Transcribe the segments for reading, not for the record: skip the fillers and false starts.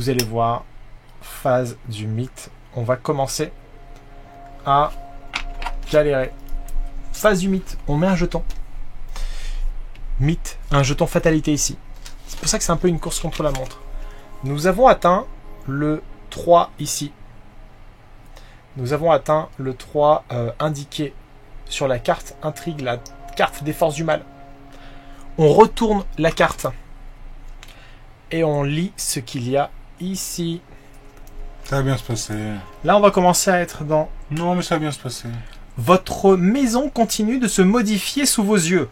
vous allez voir, phase du mythe. On va commencer à galérer. Phase du mythe, on met un jeton. Mythe, un jeton fatalité ici. C'est pour ça que c'est un peu une course contre la montre. Nous avons atteint le 3 ici. Nous avons atteint le 3 indiqué sur la carte intrigue, la carte des forces du mal. On retourne la carte et on lit ce qu'il y a ici. Ça va bien se passer. Là, on va commencer à être dans... Non, mais ça va bien se passer. Votre maison continue de se modifier sous vos yeux.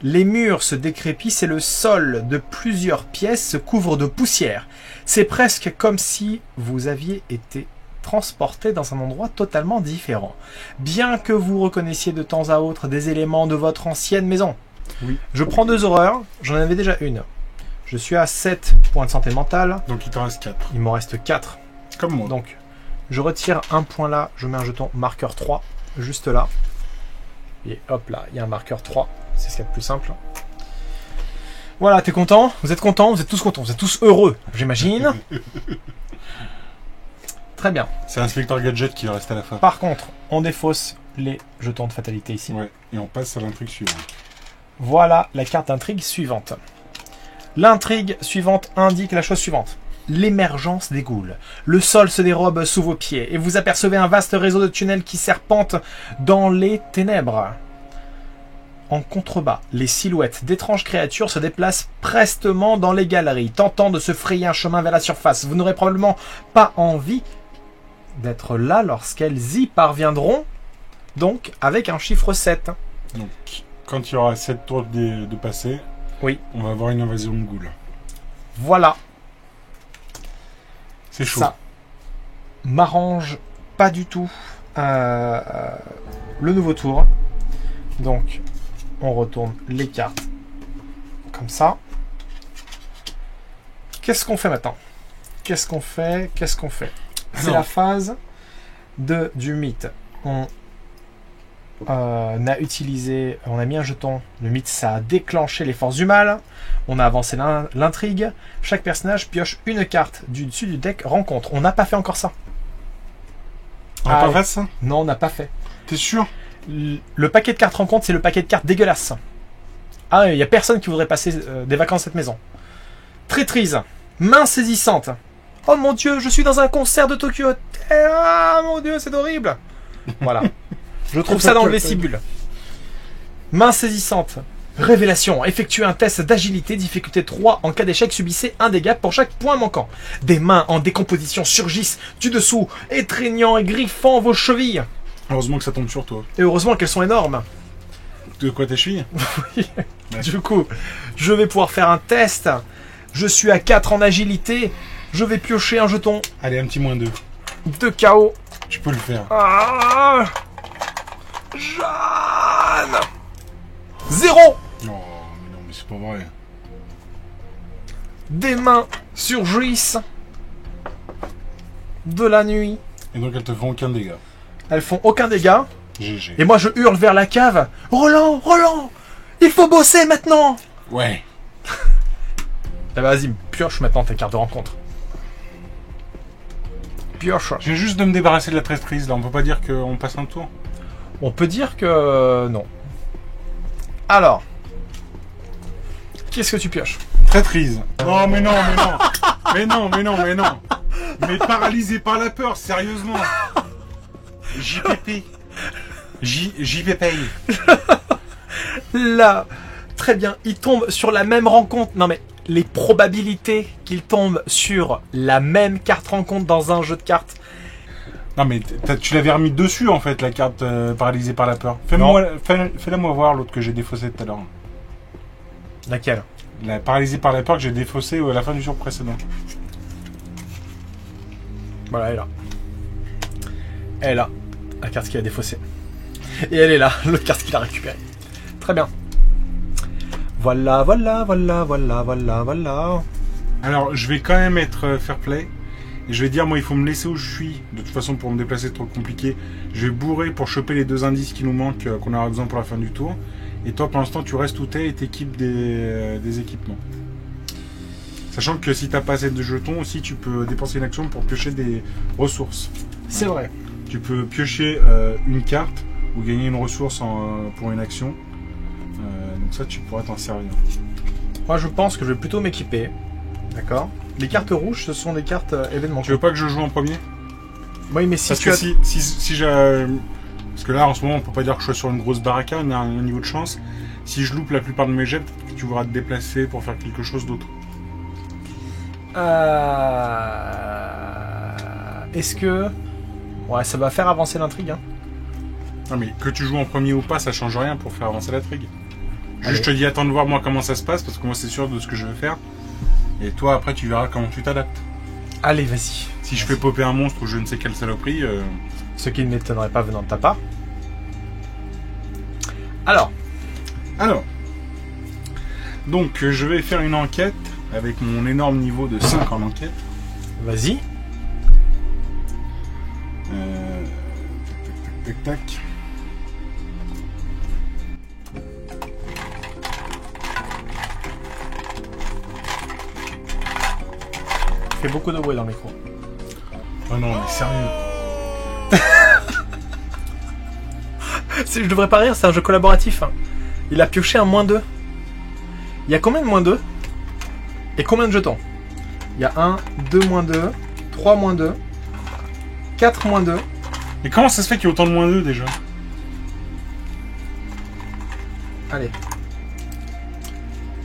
Les murs se décrépissent et le sol de plusieurs pièces se couvre de poussière. C'est presque comme si vous aviez été transporté dans un endroit totalement différent. Bien que vous reconnaissiez de temps à autre des éléments de votre ancienne maison. Oui. Je prends 2 horreurs, j'en avais déjà une. Je suis à 7 points de santé mentale. Donc il t'en reste 4. Il m'en reste 4. Comme moi. Donc, je retire un point là, je mets un jeton marqueur 3, juste là. Et hop là, il y a un marqueur 3. C'est ce qu'il y a de plus simple. Voilà, t'es content? Vous êtes contents? Vous êtes tous contents? Vous êtes tous heureux, j'imagine. Très bien. C'est l'inspecteur Gadget qui va rester à la fin. Par contre, on défausse les jetons de fatalité ici. Ouais, et on passe à l'intrigue suivante. Voilà la carte d'intrigue suivante. L'intrigue suivante indique la chose suivante. L'émergence des ghouls. Le sol se dérobe sous vos pieds et vous apercevez un vaste réseau de tunnels qui serpente dans les ténèbres. En contrebas, les silhouettes d'étranges créatures se déplacent prestement dans les galeries, tentant de se frayer un chemin vers la surface. Vous n'aurez probablement pas envie d'être là lorsqu'elles y parviendront, donc avec un chiffre 7. Donc, quand il y aura 7 tours de passé, oui, on va avoir une invasion de ghouls. Voilà. C'est chaud. Ça m'arrange pas du tout le nouveau tour. Donc, on retourne les cartes comme ça. Qu'est-ce qu'on fait maintenant? Qu'est-ce qu'on fait? Qu'est-ce qu'on fait? C'est la phase du mythe. On a utilisé, on a mis un jeton. Le mythe, ça a déclenché les forces du mal. On a avancé l'intrigue. Chaque personnage pioche une carte du dessus du deck rencontre. On n'a pas fait encore ça. On n'a pas fait ça? Non, on n'a pas fait. T'es sûr? Le paquet de cartes rencontre, c'est le paquet de cartes dégueulasse. Ah, il n'y a personne qui voudrait passer des vacances à cette maison. Traîtrise. Main saisissante. Oh mon Dieu, je suis dans un concert de Tokyo Hotel. Ah mon Dieu, c'est horrible. Voilà. Je trouve ça dans le vestibule. Main saisissante. Révélation. Effectuez un test d'agilité, difficulté 3. En cas d'échec, subissez un dégât pour chaque point manquant. Des mains en décomposition surgissent du dessous, étreignant et griffant vos chevilles. Heureusement que ça tombe sur toi. Et heureusement qu'elles sont énormes. De quoi tes chevilles? Oui. Du coup, je vais pouvoir faire un test. Je suis à 4 en agilité. Je vais piocher un jeton. Allez, un petit moins 2. De KO. Tu peux le faire. Ah, Jeanne 0. Non, mais c'est pas vrai. Des mains surgissent de la nuit. Et donc elles te font aucun dégât. Elles font aucun dégât. GG. Et moi je hurle vers la cave. Roland, Roland, il faut bosser maintenant. Ouais. Eh ben, vas-y, pioche maintenant tes cartes de rencontre. Pioche. Je viens juste de me débarrasser de la traîtrise là. On peut pas dire qu'on passe un tour. On peut dire que non. Alors, qu'est-ce que tu pioches? Traîtrise. Oh mais non, mais non. Mais non, mais non, mais non. Mais paralysé par la peur, sérieusement. JPP. JPP. Là, très bien, il tombe sur la même rencontre. Non mais, les probabilités qu'il tombe sur la même carte rencontre dans un jeu de cartes. Non mais tu l'avais remis dessus en fait, la carte paralysée par la peur. Fais-la moi voir l'autre que j'ai défaussé tout à l'heure. Laquelle? La paralysée par la peur que j'ai défaussée à la fin du jour précédent. Voilà, elle est là. Elle est là, la carte qu'il a défaussée. Et elle est là, l'autre carte qu'il a récupérée. Très bien. Voilà, voilà, voilà, voilà, voilà, voilà. Alors, je vais quand même être fair play. Et je vais dire, moi, il faut me laisser où je suis. De toute façon, pour me déplacer, c'est trop compliqué. Je vais bourrer pour choper les 2 indices qui nous manquent, qu'on aura besoin pour la fin du tour. Et toi, pour l'instant, tu restes où t'es et t'équipes des équipements. Sachant que si t'as pas assez de jetons aussi, tu peux dépenser une action pour piocher des ressources. C'est vrai. Tu peux piocher une carte ou gagner une ressource pour une action. Donc ça, tu pourras t'en servir. Moi, je pense que je vais plutôt m'équiper. D'accord. Les cartes rouges, ce sont des cartes événements. Tu veux pas que je joue en premier? Oui, mais si Parce que si j'ai... Parce que là, en ce moment, on peut pas dire que je sois sur une grosse baraka, on a un niveau de chance. Si je loupe la plupart de mes jets, peut-être que tu voudras te déplacer pour faire quelque chose d'autre. Est-ce que... Ouais, ça va faire avancer l'intrigue, hein. Non, mais que tu joues en premier ou pas, ça change rien pour faire avancer l'intrigue. Allez. Je te dis, attends de voir moi comment ça se passe, parce que moi, c'est sûr de ce que je veux faire. Et toi, après, tu verras comment tu t'adaptes. Allez, vas-y. Si je fais popper un monstre ou je ne sais quelle saloperie... Ce qui ne m'étonnerait pas venant de ta part. Alors. Donc, je vais faire une enquête avec mon énorme niveau de 5 en enquête. Vas-y. Tac, tac, tac, tac. Fait beaucoup de bruit dans le micro. Oh non, mais sérieux. Je devrais pas rire, c'est un jeu collaboratif. Hein. Il a pioché un -2. Il y a combien de -2 et combien de jetons? Il y a 1, 2 -2, 3 -2, 4 -2. Mais comment ça se fait qu'il y a autant de -2 déjà? Allez.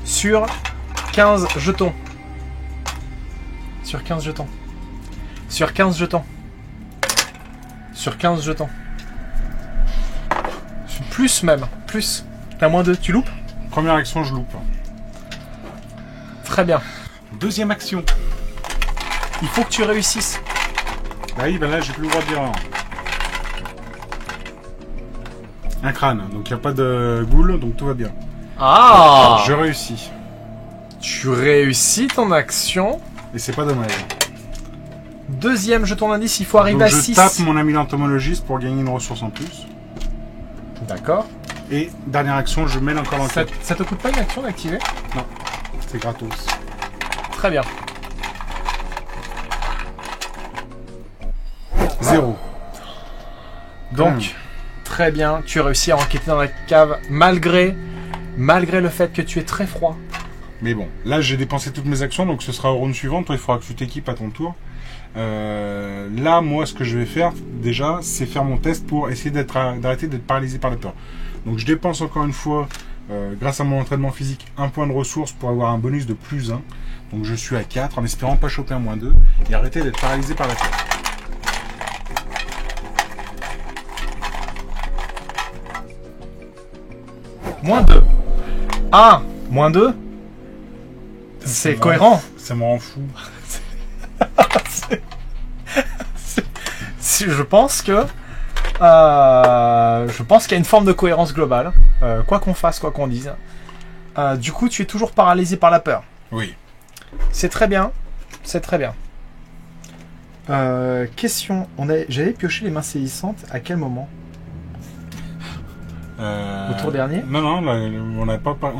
Sur 15 jetons. Sur 15 jetons. Sur 15 jetons. Sur 15 jetons. Plus même. Plus. T'as -2. Tu loupes? Première action, je loupe. Très bien. Deuxième action. Il faut que tu réussisses. Bah oui, ben là, j'ai plus le droit de dire un crâne. Donc, il n'y a pas de goule, donc tout va bien. Ah! Je réussis. Tu réussis ton action. Et c'est pas dommage. Deuxième jeton d'indice, il faut arriver Donc à je 6. tape mon ami l'entomologiste pour gagner une ressource en plus. D'accord. Et dernière action, je mène encore l'enquête. Ça te coûte pas une action d'activer? Non, c'est gratos. Très bien. 0. Donc, très bien, tu as réussi à enquêter dans la cave malgré le fait que tu es très froid. Mais bon, là j'ai dépensé toutes mes actions, donc ce sera au round suivant. Toi, il faudra que tu t'équipes à ton tour. Là, moi, ce que je vais faire, déjà, c'est faire mon test pour essayer d'arrêter d'être paralysé par la peur. Donc, je dépense encore une fois, grâce à mon entraînement physique, un point de ressource pour avoir un bonus de plus 1. Donc, je suis à 4, en espérant pas choper un -2 et arrêter d'être paralysé par la peur. -2. Ah, -2. C'est cohérent. Ça me rend fou. Je pense que qu'il y a une forme de cohérence globale, quoi qu'on fasse, quoi qu'on dise. Du coup, tu es toujours paralysé par la peur. Oui. C'est très bien, c'est très bien. Question, j'avais pioché les mains saisissantes à quel moment? Au tour dernier? Non, là, on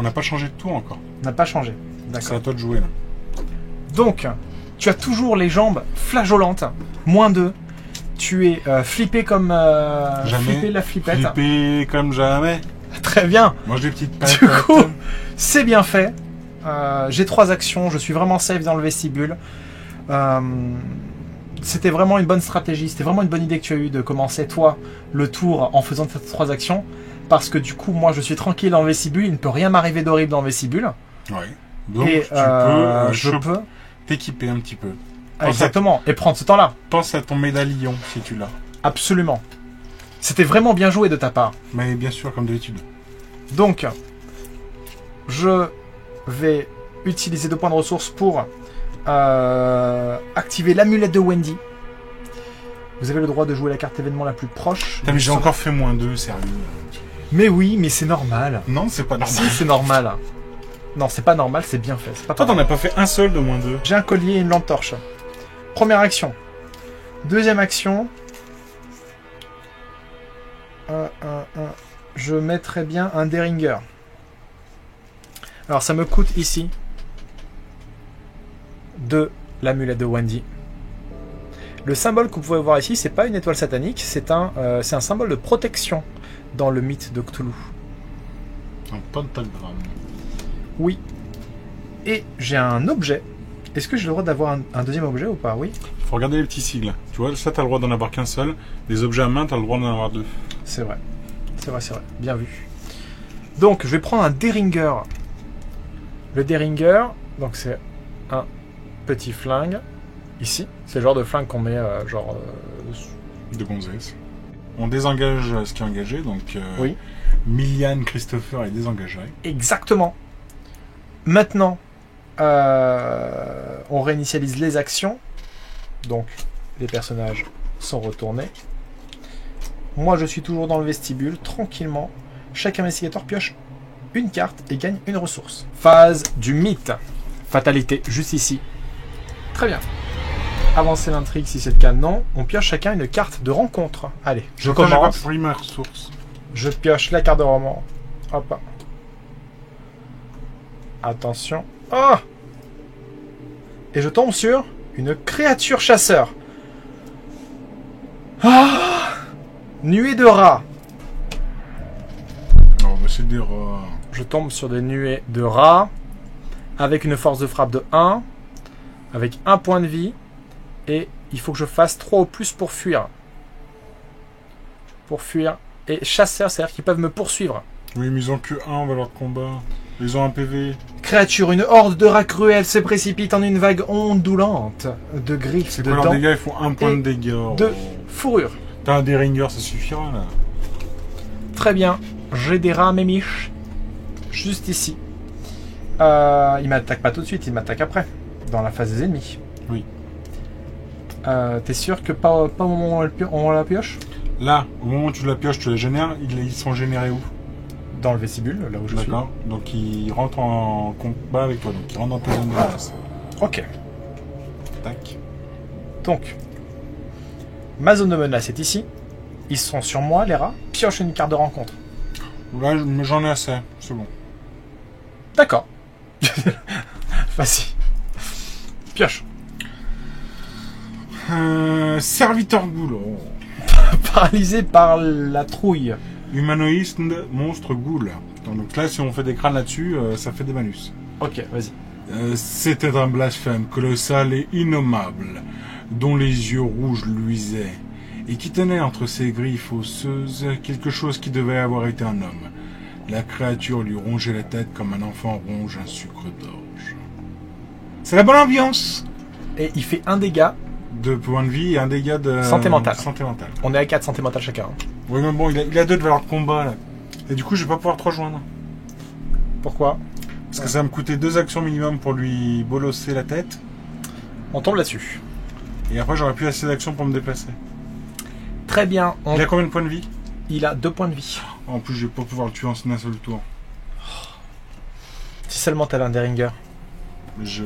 n'a pas changé de tour encore. On n'a pas changé. C'est à D'accord. toi de jouer là. Donc, tu as toujours les jambes flageolantes, -2. Tu es flippé comme Jamais. flippé la flippette. Flippé comme jamais. Très bien. Mange des petites patates. Du coup, c'est bien fait. J'ai 3 actions. Je suis vraiment safe dans le vestibule. C'était vraiment une bonne stratégie. C'était vraiment une bonne idée que tu as eue de commencer, toi, le tour en faisant ces 3 actions. Parce que du coup, moi, je suis tranquille dans le vestibule. Il ne peut rien m'arriver d'horrible dans le vestibule. Oui. Donc, Et je je peux peux... t'équiper un petit peu. Exactement. Et prendre ce temps-là. Pense à ton médaillon, si tu l'as. Absolument. C'était vraiment bien joué de ta part. Mais bien sûr, comme d'habitude. Donc, je vais utiliser 2 points de ressources pour activer l'amulette de Wendy. Vous avez le droit de jouer la carte événement la plus proche. Putain, mais j'ai encore fait -2, sérieux. Mais oui, mais c'est normal. Non, c'est pas normal. Si, c'est normal. Non, c'est pas normal, c'est bien fait. C'est pas Toi, t'en as pas fait un seul de -2. J'ai un collier et une lampe torche. Première action. Deuxième action. Je mettrais bien un Derringer. Alors, ça me coûte ici de l'amulette de Wendy. Le symbole que vous pouvez voir ici, c'est pas une étoile satanique, c'est un symbole de protection dans le mythe de Cthulhu. Un pentagramme. Oui. Et j'ai un objet. Est-ce que j'ai le droit d'avoir un deuxième objet ou pas? Oui. Il faut regarder les petits sigles. Tu vois, ça, t'as le droit d'en avoir qu'un seul. Les objets à main, t'as le droit d'en avoir 2. C'est vrai. C'est vrai, c'est vrai. Bien vu. Donc, je vais prendre un Derringer. Le Derringer, donc c'est un petit flingue. Ici. C'est le genre de flingue qu'on met, De gonzesse. On désengage ce qui est engagé, donc... Oui. Miliane Christopher est désengagé. Exactement. Maintenant, on réinitialise les actions. Donc, les personnages sont retournés. Moi, je suis toujours dans le vestibule, tranquillement. Chaque investigateur pioche une carte et gagne une ressource. Phase du mythe. Fatalité, juste ici. Très bien. Avancer l'intrigue si c'est le cas, non. On pioche chacun une carte de rencontre. Allez, je commence. J'ai pas ma ressource. Je pioche la carte de roman. Hop. Attention. Oh! Et je tombe sur une créature chasseur. Ah! Nuée de rats. Non, mais c'est des rats. Je tombe sur des nuées de rats. Avec une force de frappe de 1. Avec 1 point de vie. Et il faut que je fasse 3 ou plus pour fuir. Pour fuir. Et chasseur, c'est-à-dire qu'ils peuvent me poursuivre. Oui, mais ils ont que 1 en valeur de combat. Ils ont un PV. Créature, une horde de rats cruels se précipite en une vague ondulante de griffes, C'est de quoi dents, leurs dégâts? Ils font 1 point de dégâts. de fourrure. T'as un Derringer, ça suffira là. Très bien. J'ai des rats mémiches. Juste ici. Il m'attaque pas tout de suite, il m'attaque après. Dans la phase des ennemis. Oui. T'es sûr que pas au moment où on la pioche? Là, au moment où tu la pioches, tu la génères, ils sont générés où? Dans le vestibule, là où je suis. D'accord. Donc ils rentrent en combat avec toi. Donc ils rentrent dans ta zone de menace. Ok. Tac. Donc, ma zone de menace est ici. Ils sont sur moi, les rats. Pioche une carte de rencontre. Là, j'en ai assez. C'est bon. D'accord. Vas-y. Pioche. Serviteur ghoul. Oh. Paralysé par la trouille. Humanoïste, monstre ghoul. Donc là, si on fait des crânes là-dessus, ça fait des malus. Ok, vas-y. C'était un blasphème colossal et innommable, dont les yeux rouges luisaient, et qui tenait entre ses griffes osseuses quelque chose qui devait avoir été un homme. La créature lui rongeait la tête comme un enfant ronge un sucre d'orge. C'est la bonne ambiance! Et il fait un dégât. De points de vie et un dégât de... Santé mentale. Santé mentale. On est à 4 santé mentale chacun. Oui, mais bon, il a 2 de valeur de combat, là. Et du coup, je vais pas pouvoir te rejoindre. Pourquoi? Parce que ça va me coûter 2 actions minimum pour lui bolosser la tête. On tombe là-dessus. Et après, j'aurai plus assez d'actions pour me déplacer. Très bien. Il a combien de points de vie? Il a 2 points de vie. En plus, je vais pas pouvoir le tuer en un seul tour. Si seulement t'avais un Derringer. Je...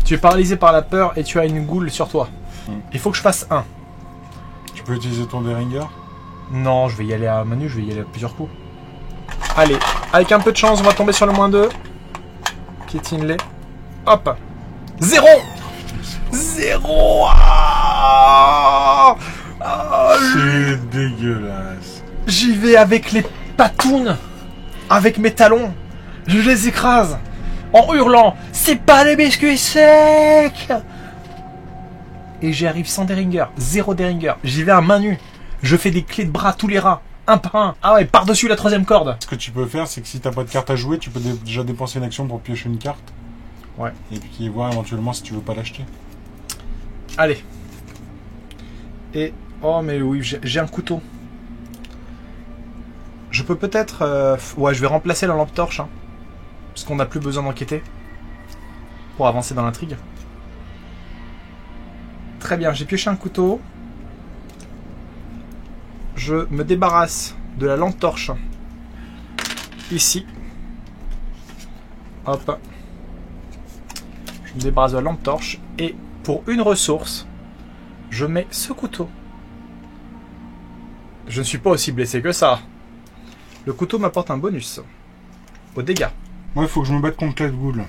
Tu es paralysé par la peur et tu as une goule sur toi. Il faut que je fasse 1. Tu peux utiliser ton Derringer? Non, je vais y aller à menu, je vais y aller à plusieurs coups. Allez, avec un peu de chance, on va tomber sur le -2. Piétine-les. Hop. 0. 0. C'est dégueulasse. J'y vais avec les patounes. Avec mes talons. Je les écrase. En hurlant. C'est pas des biscuits secs. Et j'y arrive sans Derringer. 0 Derringer. J'y vais à main nue. Je fais des clés de bras à tous les rats. Un par un. Ah ouais, par-dessus la 3e corde. Ce que tu peux faire, c'est que si t'as pas de carte à jouer, tu peux déjà dépenser une action pour piocher une carte. Ouais. Et puis voir éventuellement si tu veux pas l'acheter. Allez. Et... Oh mais oui, j'ai un couteau. Je peux peut-être... Ouais, je vais remplacer la lampe torche. Hein, parce qu'on n'a plus besoin d'enquêter. Pour avancer dans l'intrigue. Très bien, j'ai pioché un couteau. Je me débarrasse de la lampe torche. Ici. Hop. Je me débarrasse de la lampe torche. Et pour une ressource, je mets ce couteau. Je ne suis pas aussi blessé que ça. Le couteau m'apporte un bonus. Aux dégâts. Moi, il faut que je me batte contre Clef Ghoul.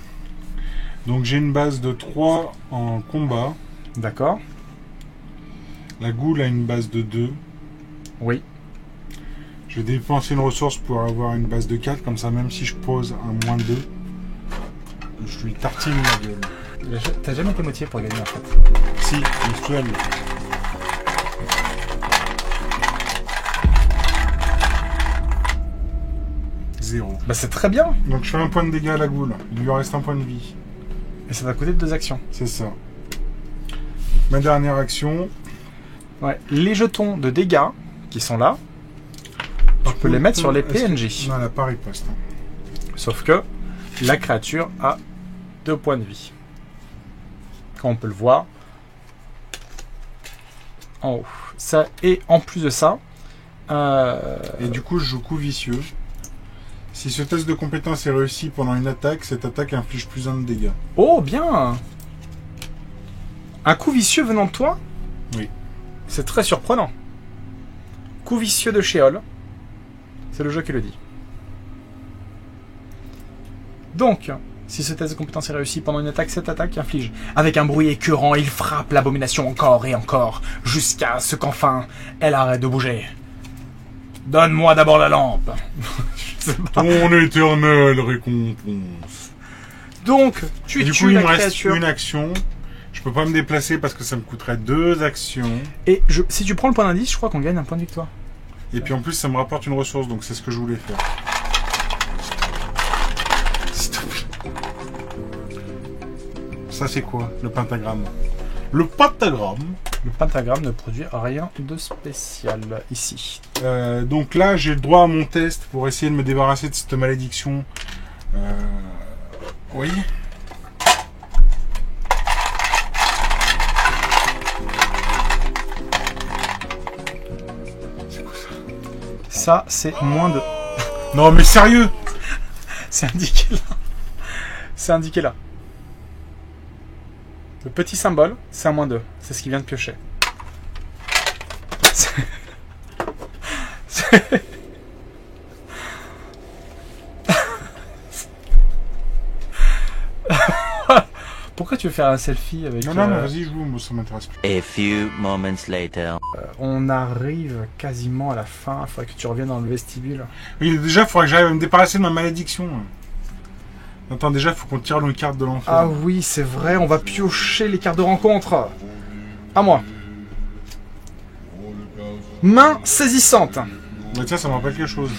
Donc j'ai une base de 3 en combat. D'accord. La goule a une base de 2. Oui. Je vais dépenser une ressource pour avoir une base de 4. Comme ça, même si je pose un moins 2, je lui tartine la gueule. T'as jamais été motivé pour gagner en fait. Si, mutuel. Zéro. Bah c'est très bien. Donc je fais un point de dégâts à la goule. Il lui reste un point de vie. Et ça va coûter 2 actions. C'est ça. Ma dernière action. Ouais. Les jetons de dégâts qui sont là, tu peux les mettre sur les PNJ. Non, elle a pas riposte. Sauf que la créature a 2 points de vie. Quand on peut le voir en haut. Ça, et en plus de ça, Et du coup, je joue coup vicieux. Si ce test de compétence est réussi pendant une attaque, cette attaque inflige plus 1 de dégâts. oh bien, un coup vicieux venant de toi. Oui. C'est très surprenant. Coup vicieux de Sheol. C'est le jeu qui le dit. Donc, si ce test de compétence est réussi pendant une attaque, cette attaque inflige. Avec un bruit écœurant, il frappe l'abomination encore et encore, jusqu'à ce qu'enfin, elle arrête de bouger. Donne-moi d'abord la lampe. Je sais pas. Ton éternelle récompense. Donc, tu Du tues coup, il la me reste créature. une action. Je peux pas me déplacer parce que ça me coûterait 2 actions. Et si tu prends le point d'indice, je crois qu'on gagne un point de victoire. Et puis en plus, ça me rapporte une ressource, donc c'est ce que je voulais faire. S'il te plaît. Ça, c'est quoi, le pentagramme? Le pentagramme. Le pentagramme ne produit rien de spécial ici. Donc là, j'ai le droit à mon test pour essayer de me débarrasser de cette malédiction. Oui. Ça, c'est moins de... Non, mais sérieux? C'est indiqué là. C'est indiqué là. Le petit symbole, c'est un moins 2. C'est ce qui vient de piocher. C'est- Pourquoi tu veux faire un selfie avec... Non, vas-y, joue, moi, ça m'intéresse plus. A few moments later. On arrive quasiment à la fin. Il faudrait que tu reviennes dans le vestibule. Oui, déjà, il faudrait que j'arrive à me débarrasser de ma malédiction. Attends, déjà, il faut qu'on tire nos cartes de l'enfer. Ah oui, c'est vrai, on va piocher les cartes de rencontre. À moi. Main saisissante. Bah tiens, ça me rappelle quelque chose.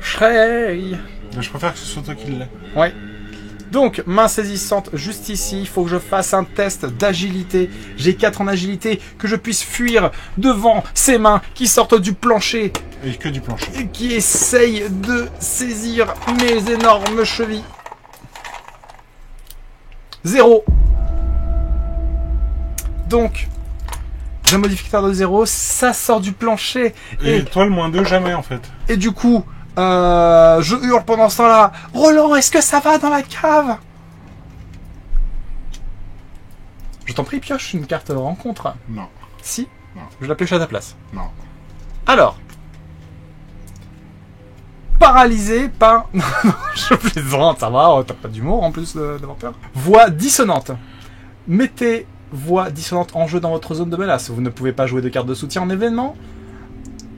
Shrey. Là, je préfère que ce soit toi qui l'ait. Ouais. Donc, main saisissante, juste ici, il faut que je fasse un test d'agilité. J'ai 4 en agilité, que je puisse fuir devant ces mains qui sortent du plancher Et que du plancher. et qui essayent de saisir mes énormes chevilles. 0. Donc, j'ai un modificateur de 0, ça sort du plancher. Et toi, le moins 2, jamais, en fait. Et du coup, je hurle pendant ce temps-là. Roland, est-ce que ça va dans la cave? Je t'en prie, pioche une carte rencontre. Non, Si. Non. Je la pioche à ta place. non. Alors. Paralysé par... Non, je plaisante, ça va, t'as pas d'humour en plus d'avoir peur. Voix dissonante. Mettez voix dissonante en jeu dans votre zone de menace. Vous ne pouvez pas jouer de carte de soutien en événement.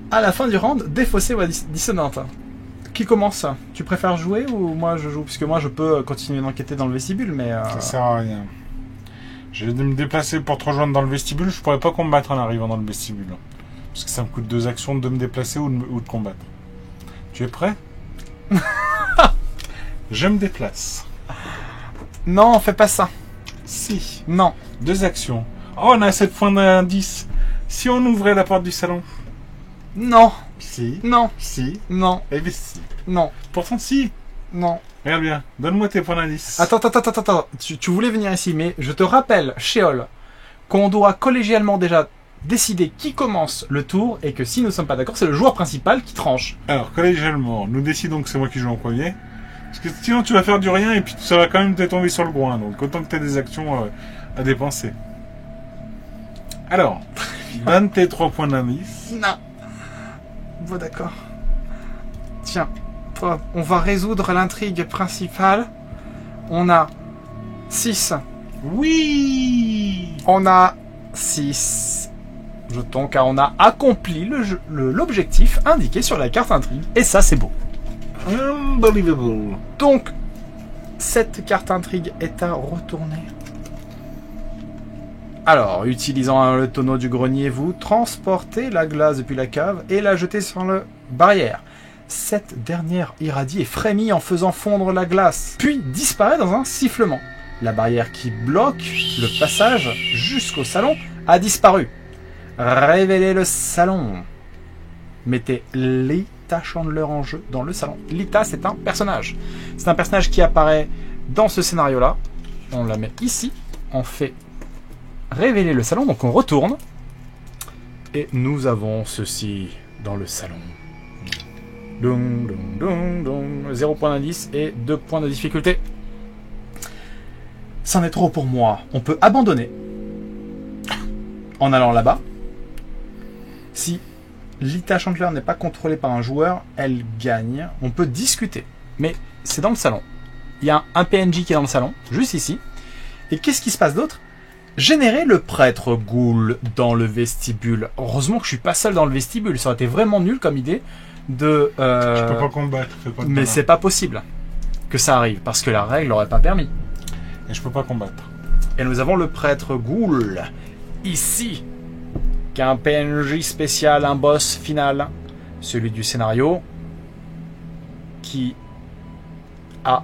À la fin du round, défaussez voix dissonante. Qui commence? Tu préfères jouer ou moi je joue? Puisque moi je peux continuer d'enquêter dans le vestibule, mais... Ça sert à rien. Je vais me déplacer pour te rejoindre dans le vestibule. Je pourrais pas combattre en arrivant dans le vestibule. Parce que ça me coûte 2 actions de me déplacer ou de combattre. Tu es prêt? Je me déplace. Non, fais pas ça. Si. Non. 2 actions. Oh, on a 7 points d'indice. Si on ouvrait la porte du salon. Non. Si. Non. Si. Non. Eh bien si. Non. Pourtant si. Non. Regarde bien. Donne-moi tes points d'indice. Attends. Tu voulais venir ici, mais je te rappelle, Sheol, qu'on doit collégialement déjà décider qui commence le tour et que si nous ne sommes pas d'accord, c'est le joueur principal qui tranche. Alors, collégialement, nous décidons que c'est moi qui joue en premier. Parce que sinon, tu vas faire du rien et puis ça va quand même te tomber sur le groin. Donc, autant que tu aies des actions à dépenser. Alors, donne tes 3 points d'indice. Non. Bon, d'accord. Tiens, toi, on va résoudre l'intrigue principale On a 6. Oui. On a 6 jetons car on a accompli l'objectif indiqué sur la carte intrigue. Et ça, c'est beau. Unbelievable. Donc, cette carte intrigue est à retourner. Alors, utilisant le tonneau du grenier, vous transportez la glace depuis la cave et la jetez sur la barrière. Cette dernière irradie et frémit en faisant fondre la glace, puis disparaît dans un sifflement. La barrière qui bloque le passage jusqu'au salon a disparu. Révélez le salon. Mettez Lita Chandler en jeu dans le salon. Lita, c'est un personnage. C'est un personnage qui apparaît dans ce scénario-là. On la met ici. On fait révéler le salon. Donc on retourne. Et nous avons ceci dans le salon. Dong, dong, dong, dong. 0 point d'indice et 2 points de difficulté. C'en est trop pour moi. On peut abandonner en allant là-bas. Si Lita Chandler n'est pas contrôlée par un joueur, elle gagne. On peut discuter. Mais c'est dans le salon. Il y a un PNJ qui est dans le salon, juste ici. Et qu'est-ce qui se passe d'autre? Générer le prêtre ghoul dans le vestibule. Heureusement que je suis pas seul dans le vestibule. Ça aurait été vraiment nul comme idée de... Je peux pas combattre. Mais c'est pas possible que ça arrive, parce que la règle n'aurait pas permis. Et je peux pas combattre. Et nous avons le prêtre ghoul, ici, qui a un PNJ spécial, un boss final, celui du scénario, qui a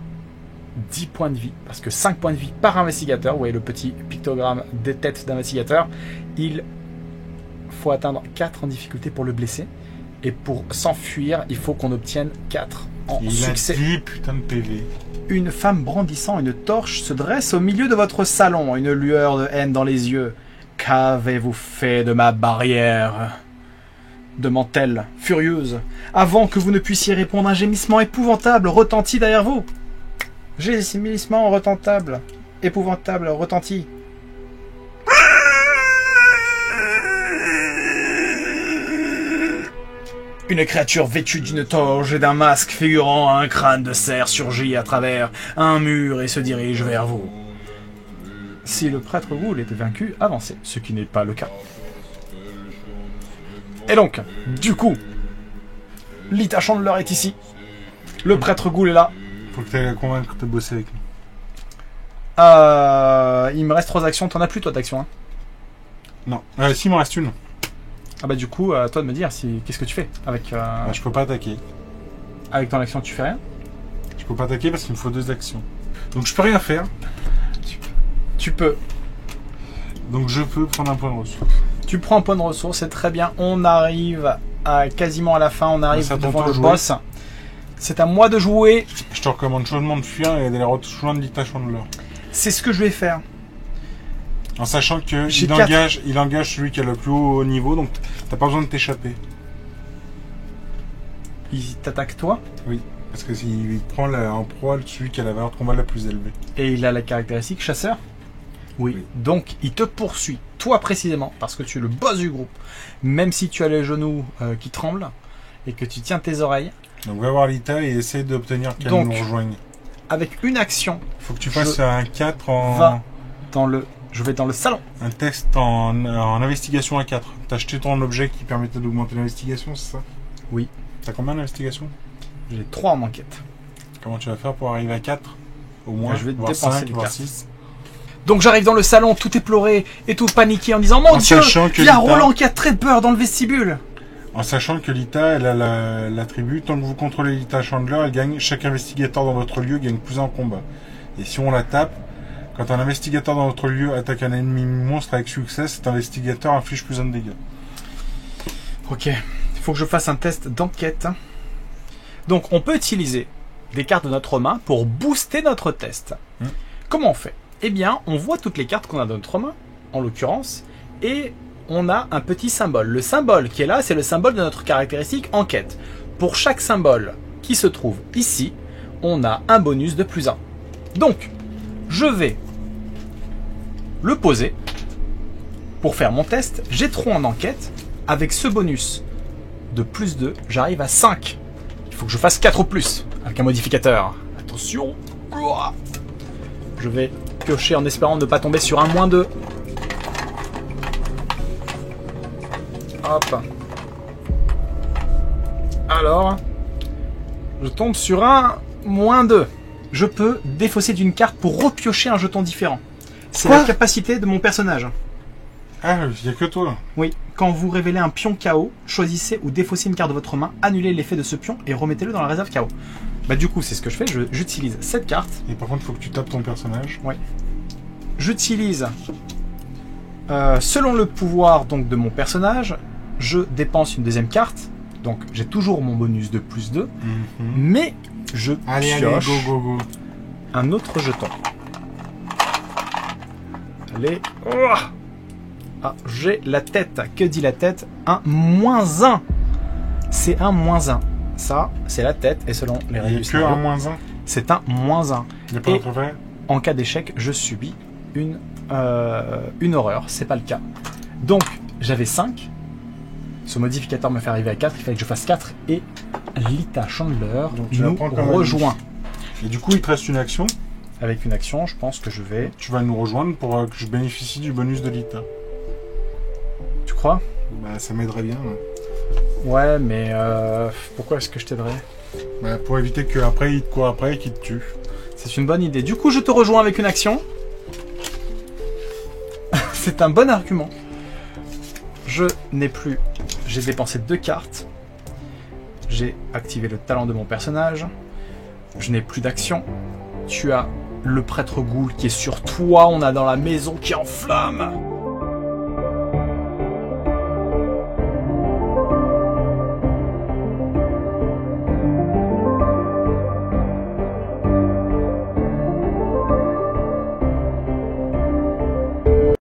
10 points de vie, parce que 5 points de vie par investigateur, vous voyez le petit pictogramme des têtes d'investigateur, il faut atteindre 4 en difficulté pour le blesser, et pour s'enfuir, il faut qu'on obtienne 4 en succès. Il a 10 putains de PV. Une femme brandissant une torche se dresse au milieu de votre salon, une lueur de haine dans les yeux. Qu'avez-vous fait de ma barrière? Demande-t-elle, furieuse, avant que vous ne puissiez répondre. Un gémissement épouvantable retentit derrière vous. Gémissement épouvantable retentit. Une créature vêtue d'une toge et d'un masque figurant un crâne de cerf surgit à travers un mur et se dirige vers vous. Si le prêtre ghoul était vaincu, avancez, ce qui n'est pas le cas. Et donc, du coup, Lita Chandler est ici. Le prêtre ghoul est là. Faut que tu ailles la convaincre de bosser avec lui. Il me reste 3 actions. T'en as plus, toi, d'actions, hein? Non. Si, il m'en reste une. Ah bah du coup, à toi de me dire qu'est-ce que tu fais avec... je peux pas attaquer. Avec ton action, tu fais rien? Je peux pas attaquer parce qu'il me faut 2 actions. Donc je peux rien faire. Tu peux. Donc je peux prendre un point de ressource. Tu prends un point de ressource, c'est très bien. On arrive quasiment à la fin, on arrive devant le boss. C'est à moi de jouer. Je te recommande chaudement de fuir et d'aller rejoindre Lita Chandler. C'est ce que je vais faire. En sachant que il engage celui qui a le plus haut niveau, donc t'as pas besoin de t'échapper. Il t'attaque toi? Oui, parce que s'il prend en proie celui qui a la valeur de combat la plus élevée. Et il a la caractéristique chasseur? Oui. Donc il te poursuit, toi précisément, parce que tu es le boss du groupe. Même si tu as les genoux qui tremblent et que tu tiens tes oreilles. Donc va voir Lita et essaie d'obtenir qu'elle nous rejoigne. Avec une action. Faut que tu fasses un 4 en... Je vais dans le salon. Un test en investigation à 4. T'as acheté ton objet qui permettait d'augmenter l'investigation, c'est ça? Oui. T'as combien d'investigation? J'ai 3 en enquête. Comment tu vas faire pour arriver à 4? Au moins, je vais voire dépenser 5, les voire 4. 6. Donc j'arrive dans le salon, tout éploré et tout paniqué en disant « Mon Dieu, il y a Roland qui a très peur dans le vestibule !» En sachant que Lita, elle a l'attribut, tant que vous contrôlez Lita Chandler, elle gagne, chaque investigateur dans votre lieu gagne plus en combat. Et si on la tape, quand un investigateur dans votre lieu attaque un ennemi monstre avec succès, cet investigateur inflige plus 1 de dégâts. Ok, il faut que je fasse un test d'enquête. Donc on peut utiliser des cartes de notre main pour booster notre test. Comment on fait? Eh bien, on voit toutes les cartes qu'on a dans notre main, en l'occurrence, et on a un petit symbole. Le symbole qui est là, c'est le symbole de notre caractéristique enquête. Pour chaque symbole qui se trouve ici, on a un bonus de plus 1. Donc, je vais le poser pour faire mon test. J'ai 3 en enquête. Avec ce bonus de plus 2, j'arrive à 5. Il faut que je fasse 4 ou plus avec un modificateur. Attention. Je vais piocher en espérant ne pas tomber sur un -2. Hop. Alors, je tombe sur un -2. Je peux défausser d'une carte pour repiocher un jeton différent. C'est Quoi ? la capacité de mon personnage. Ah, il n'y a que toi. Oui, quand vous révélez un pion KO, choisissez ou défaussez une carte de votre main, annulez l'effet de ce pion et remettez-le dans la réserve KO. Bah du coup, c'est ce que je fais, j'utilise cette carte. Et par contre, il faut que tu tapes ton personnage. Oui. J'utilise, selon le pouvoir donc de mon personnage, je dépense une deuxième carte. Donc j'ai toujours mon bonus de +2, mais je Allez, pioche go, go, go. un autre jeton. Allez. Oh, ah, j'ai la tête. Que dit la tête? Un -1. C'est un -1. Ça, c'est la tête. Et selon les Il règles n'y a du que un scénario, -1. c'est un -1. Il n'y a pas Et- de préféré. En cas d'échec, je subis une horreur. C'est pas le cas. Donc, j'avais 5. Ce modificateur me fait arriver à 4. Il fallait que je fasse 4. Et Lita Chandler Donc, tu la nous prends comme rejoint. Et du coup, il te reste une action. Avec une action, je pense que je vais... Tu vas nous rejoindre pour que je bénéficie du bonus de Lita. Tu crois? Bah, ça m'aiderait bien. Ouais. Ouais, mais pourquoi est-ce que je t'aiderais? Bah, pour éviter qu'après, il te court après et qu'il te tue. C'est une bonne idée. Du coup, je te rejoins avec une action. C'est un bon argument. Je n'ai plus... J'ai dépensé 2 cartes. J'ai activé le talent de mon personnage. Je n'ai plus d'action. Tu as le prêtre ghoul qui est sur toi. On a dans la maison qui enflamme.